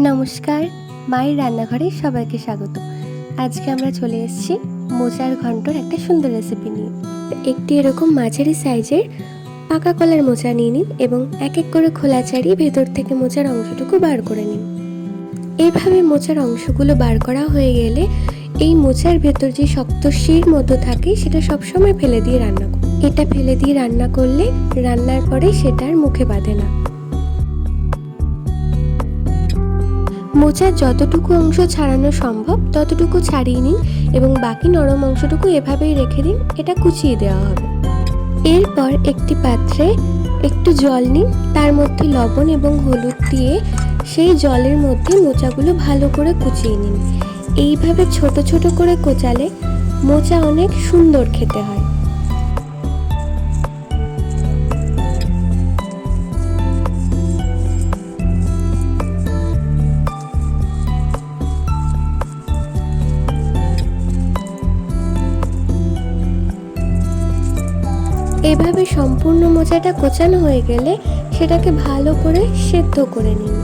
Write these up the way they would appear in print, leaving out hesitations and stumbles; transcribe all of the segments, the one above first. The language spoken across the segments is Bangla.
নমস্কার, মায়ের রান্নাঘরে সবাইকে স্বাগত। আজকে আমরা চলে এসেছি মোচার ঘন্টর একটা সুন্দর রেসিপি নিয়ে। একটি এরকম মাঝারি সাইজের পাকা কলার মোচা নিয়ে নিন এবং এক এক করে খোলা ছাড়িয়ে ভেতর থেকে মোচার অংশটুকু বার করে নিন। এইভাবে মোচার অংশগুলো বার করা হয়ে গেলে এই মোচার ভেতর যে শক্ত শির মতো থাকে সেটা সবসময় ফেলে দিয়ে রান্না করুন। এটা ফেলে দিয়ে রান্না করলে রান্নার পরে সেটার মুখে বাঁধে না। মোচার যতটুকু অংশ ছাড়ানো সম্ভব ততটুকু ছাড়িয়ে নিন এবং বাকি নরম অংশটুকু এভাবেই রেখে দিন, এটা কুচিয়ে দেওয়া হবে। এরপর একটি পাত্রে একটু জল নিন, তার মধ্যে লবণ এবং হলুদ দিয়ে সেই জলের মধ্যে মোচাগুলো ভালো করে কুচিয়ে নিন। এইভাবে ছোট ছোট করে কোচালে মোচা অনেক সুন্দর খেতে হয়। এভাবে সম্পূর্ণ মোচাটা কোচানো হয়ে গেলে সেটাকে ভালো করে সেদ্ধ করে নিন।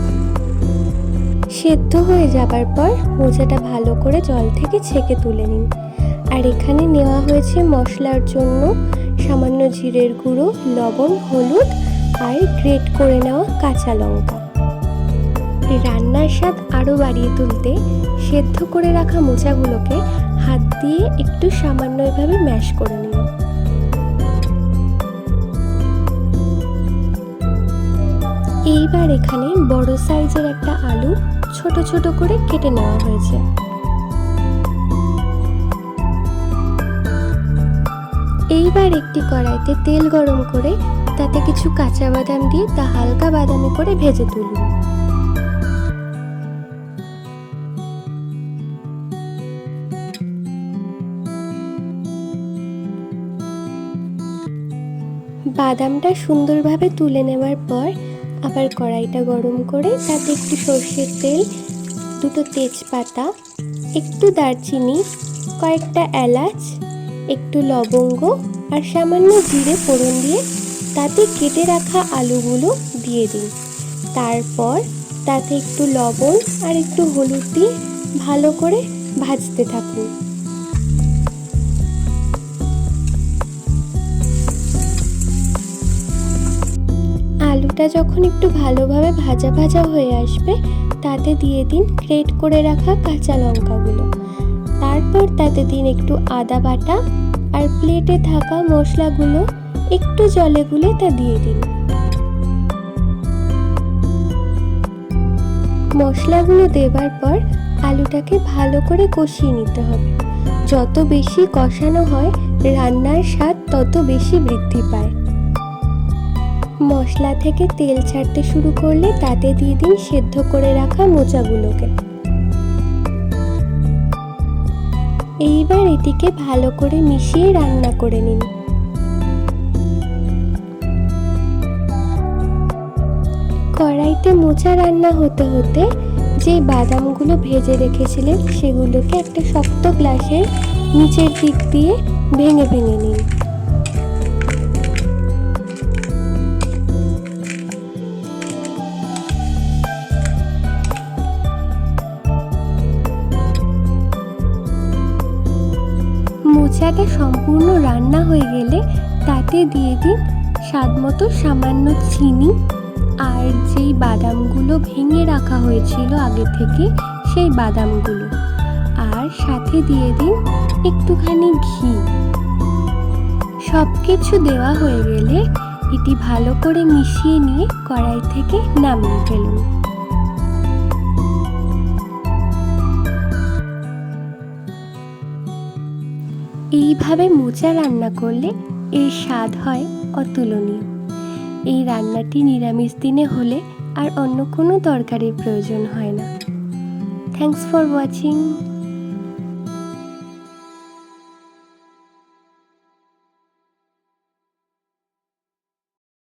সেদ্ধ হয়ে যাবার পর মোচাটা ভালো করে জল থেকে ছেঁকে তুলে নিন। আর এখানে নেওয়া হয়েছে মশলার জন্য সামান্য জিরের গুঁড়ো, লবণ, হলুদ আর গ্রেট করে নেওয়া কাঁচা লঙ্কা। রান্নার স্বাদ আরও বাড়িয়ে তুলতে সেদ্ধ করে রাখা মোচাগুলোকে হাত দিয়ে একটু সামান্য এভাবে ম্যাশ করে নিন। এইবার এখানে বড় সাইজের একটা আলু ছোট ছোট করে কেটে নেওয়া হয়েছে। এইবার একটি কড়াইতে তেল গরম করে তাতে কিছু কাঁচা বাদাম দিয়ে তা হালকা বাদামি করে ভেজে তুলুন। বাদামটা সুন্দরভাবে তুলে নেওয়ার পর আবার কড়াইটা গরম করে তাতে একটু সর্ষের তেল, দুটো তেজপাতা, একটু দারচিনি, কয়েকটা এলাচ, একটু লবঙ্গ আর সামান্য জিরে ফোড়ন দিয়ে তাতে কেটে রাখা আলুগুলো দিয়ে দিন। তারপর তাতে একটু লবণ আর একটু হলুদ দিয়ে ভালো করে ভাজতে থাকুন। আলুটা যখন একটু ভালোভাবে ভাজা ভাজা হয়ে আসবে তাতে দিয়ে দিন গ্রেট করে রাখা কাঁচা লঙ্কাগুলো। তারপর তাতে দিন একটু আদা বাটা আর প্লেটে থাকা মশলাগুলো একটু জলে গুলে তা দিয়ে দিন। মশলাগুলো দেবার পর আলুটাকে ভালো করে কষিয়ে নিতে হবে। যত বেশি কষানো হয় রান্নার স্বাদ তত বেশি বৃদ্ধি পায়। মশলা থেকে তেল ছাড়তে শুরু করলে তাতে দিয়ে দিন সেদ্ধ করে রাখা মোচাগুলোকে। এইবার এটিকে ভালো করে মিশিয়ে রান্না করে নিন। কড়াইতে মোচা রান্না হতে হতে যে বাদামগুলো ভেজে রেখেছিলেন সেগুলোকে একটা শক্ত গ্লাসের নিচের দিক দিয়ে ভেঙে ভেঙে নিন। মোচাটা সম্পূর্ণ রান্না হয়ে গেলে তাতে দিয়ে দিন স্বাদ মতো সামান্য চিনি আর যেই বাদামগুলো ভেঙে রাখা হয়েছিল আগে থেকে সেই বাদামগুলো, আর সাথে দিয়ে দিন একটুখানি ঘি। সব কিছু দেওয়া হয়ে গেলে এটি ভালো করে মিশিয়ে নিয়ে কড়াই থেকে নামিয়ে ফেলুন। এইভাবে মোচা রান্না করলে এর স্বাদ হয় অতুলনীয়। এই রান্নাটি নিরামিষ দিনে হলে আর অন্য কোনো তরকারির প্রয়োজন হয় না। Thanks for watching.